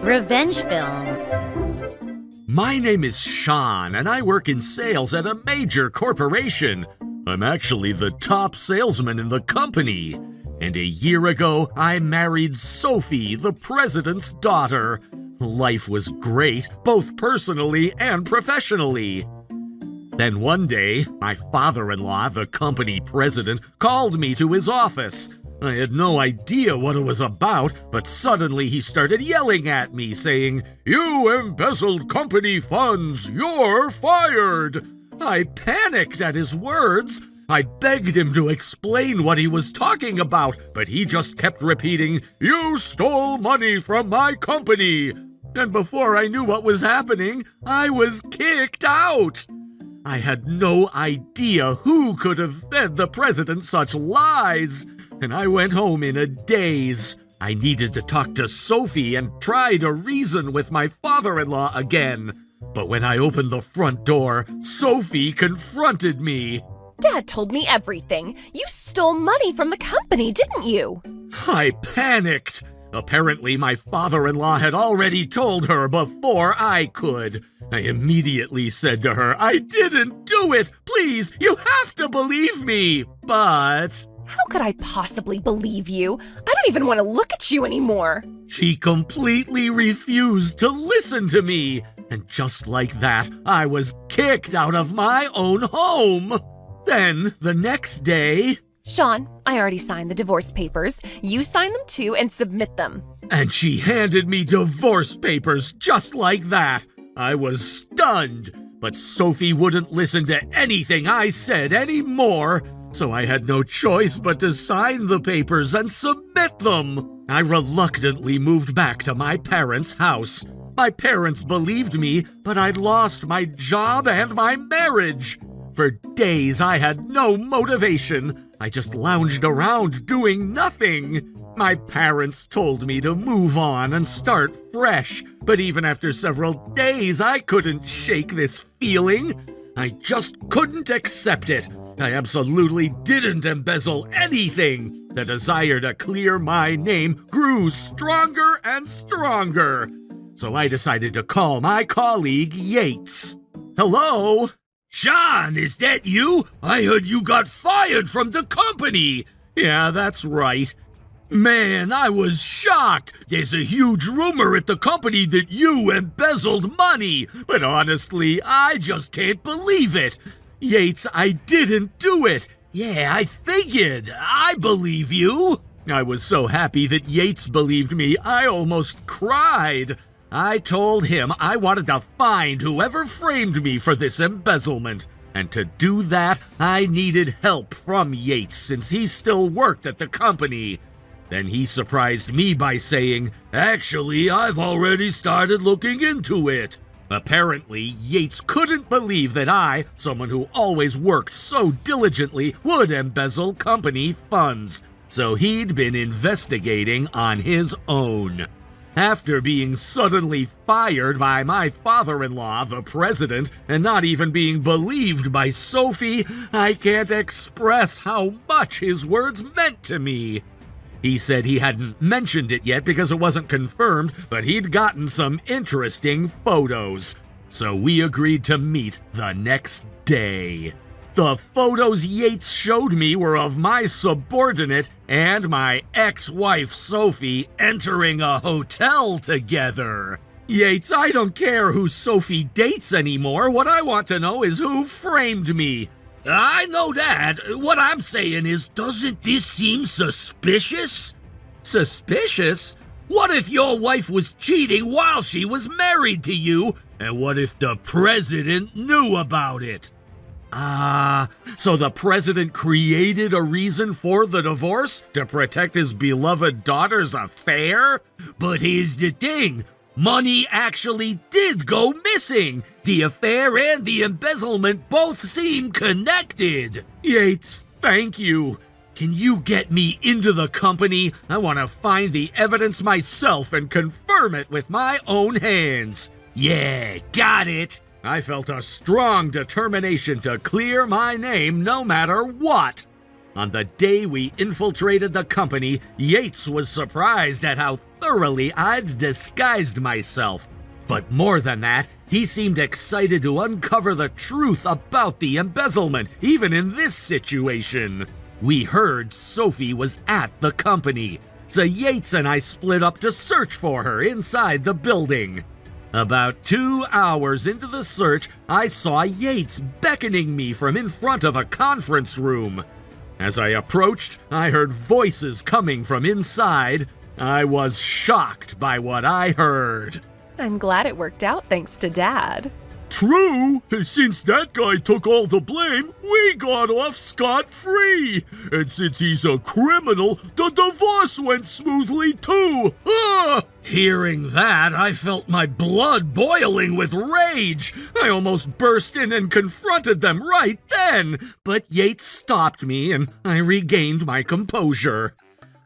Revenge Films. My name is Sean, and I work in sales at a major corporation. I'm actually the top salesman in the company. And a year ago, I married Sophie, the president's daughter. Life was great, both personally and professionally. Then one day, my father-in-law, the company president, called me to his office. I had no idea what it was about, but suddenly he started yelling at me, saying, "You embezzled company funds! You're fired!" I panicked at his words. I begged him to explain what he was talking about, but he just kept repeating, "You stole money from my company!" And before I knew what was happening, I was kicked out. I had no idea who could have fed the president such lies, and I went home in a daze. I needed to talk to Sophie and try to reason with my father-in-law again. But when I opened the front door, Sophie confronted me. Dad told me everything. You stole money from the company, didn't you? I panicked. Apparently, my father-in-law had already told her before I could. I immediately said to her, "I didn't do it! Please, you have to believe me!" But how could I possibly believe you? I don't even want to look at you anymore. She completely refused to listen to me. And just like that, I was kicked out of my own home. Then, the next day... Sean, I already signed the divorce papers. You sign them too and submit them. And she handed me divorce papers just like that. I was stunned, but Sophie wouldn't listen to anything I said anymore, so I had no choice but to sign the papers and submit them. I reluctantly moved back to my parents' house. My parents believed me, but I'd lost my job and my marriage. For days, I had no motivation. I just lounged around doing nothing. My parents told me to move on and start fresh, but even after several days, I couldn't shake this feeling. I just couldn't accept it. I absolutely didn't embezzle anything. The desire to clear my name grew stronger and stronger. So I decided to call my colleague Yates. Hello? Sean, is that you? I heard you got fired from the company. Yeah, that's right. Man, I was shocked. There's a huge rumor at the company that you embezzled money. But honestly, I just can't believe it. Yates, I didn't do it. Yeah, I figured. I believe you. I was so happy that Yates believed me, I almost cried. I told him I wanted to find whoever framed me for this embezzlement. And to do that, I needed help from Yates since he still worked at the company. Then he surprised me by saying, "Actually, I've already started looking into it." Apparently, Yates couldn't believe that I, someone who always worked so diligently, would embezzle company funds. So he'd been investigating on his own. After being suddenly fired by my father-in-law, the president, and not even being believed by Sophie, I can't express how much his words meant to me. He said he hadn't mentioned it yet because it wasn't confirmed, but he'd gotten some interesting photos. So we agreed to meet the next day. The photos Yates showed me were of my subordinate and my ex-wife Sophie entering a hotel together. Yates, I don't care who Sophie dates anymore. What I want to know is who framed me. I know that. What I'm saying is, doesn't this seem suspicious? Suspicious? What if your wife was cheating while she was married to you? And what if the president knew about it? So the president created a reason for the divorce to protect his beloved daughter's affair? But here's the thing. Money actually did go missing. The affair and the embezzlement both seem connected. Yates, thank you. Can you get me into the company? I want to find the evidence myself and confirm it with my own hands. Yeah, got it. I felt a strong determination to clear my name no matter what. On the day we infiltrated the company, Yates was surprised at how thoroughly I'd disguised myself. But more than that, he seemed excited to uncover the truth about the embezzlement, even in this situation. We heard Sophie was at the company, so Yates and I split up to search for her inside the building. About 2 hours into the search, I saw Yates beckoning me from in front of a conference room. As I approached, I heard voices coming from inside. I was shocked by what I heard. I'm glad it worked out thanks to Dad. True, since that guy took all the blame, we got off scot-free. And since he's a criminal, the divorce went smoothly too. Hearing that, I felt my blood boiling with rage. I almost burst in and confronted them right then. But Yates stopped me and I regained my composure.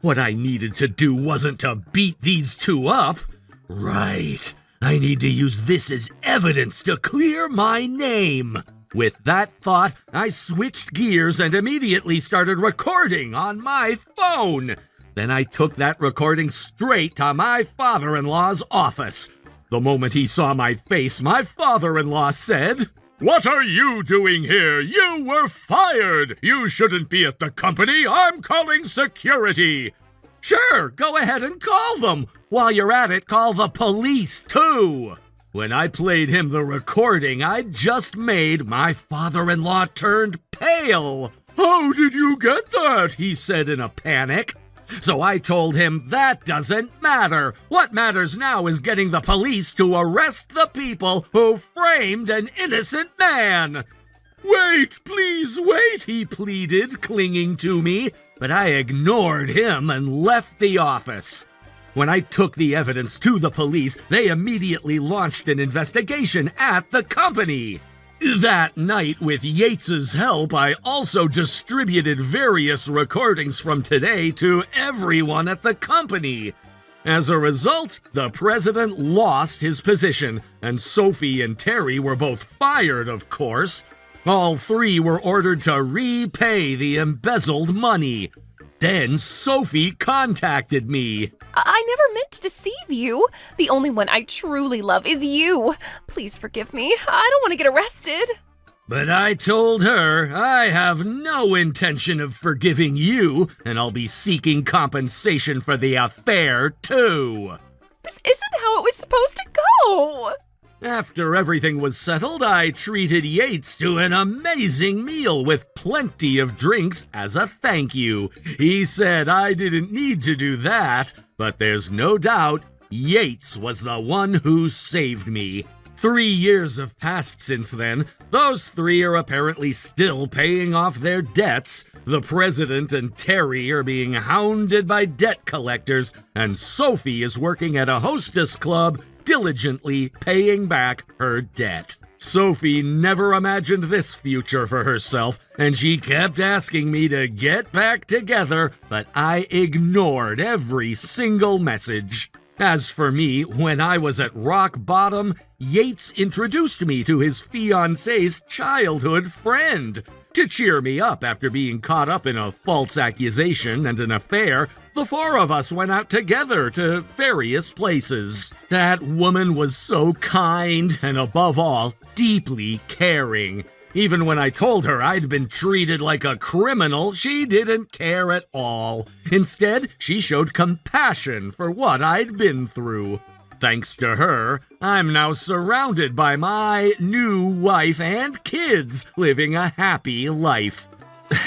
What I needed to do wasn't to beat these two up. Right. I need to use this as evidence to clear my name. With that thought, I switched gears and immediately started recording on my phone. Then I took that recording straight to my father-in-law's office. The moment he saw my face, my father-in-law said, "What are you doing here? You were fired! You shouldn't be at the company! I'm calling security!" Sure, go ahead and call them. While you're at it, call the police, too. When I played him the recording I'd just made, my father-in-law turned pale. "How did you get that?" he said in a panic. So I told him that doesn't matter. What matters now is getting the police to arrest the people who framed an innocent man. "Wait, please wait," he pleaded, clinging to me. But I ignored him and left the office. When I took the evidence to the police, they immediately launched an investigation at the company. That night, with Yates's help, I also distributed various recordings from today to everyone at the company. As a result, the president lost his position, and Sophie and Terry were both fired, of course. All three were ordered to repay the embezzled money. Then Sophie contacted me. I never meant to deceive you. The only one I truly love is you. Please forgive me. I don't want to get arrested. But I told her I have no intention of forgiving you, and I'll be seeking compensation for the affair, too. This isn't how it was supposed to go. After everything was settled, I treated Yates to an amazing meal with plenty of drinks as a thank you. He said I didn't need to do that, but there's no doubt Yates was the one who saved me. 3 years have passed since then. Those three are apparently still paying off their debts. The president and Terry are being hounded by debt collectors, and Sophie is working at a hostess club diligently paying back her debt. Sophie never imagined this future for herself, and she kept asking me to get back together, but I ignored every single message. As for me, when I was at rock bottom, Yates introduced me to his fiancée's childhood friend. To cheer me up after being caught up in a false accusation and an affair, the four of us went out together to various places. That woman was so kind and, above all, deeply caring. Even when I told her I'd been treated like a criminal, she didn't care at all. Instead, she showed compassion for what I'd been through. Thanks to her, I'm now surrounded by my new wife and kids, living a happy life.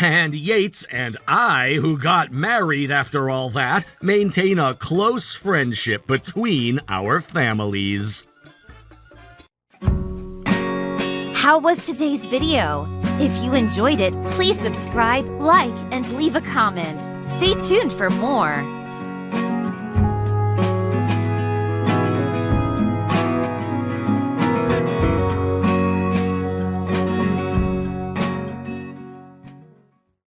And Yates and I, who got married after all that, maintain a close friendship between our families. How was today's video? If you enjoyed it, please subscribe, like, and leave a comment. Stay tuned for more.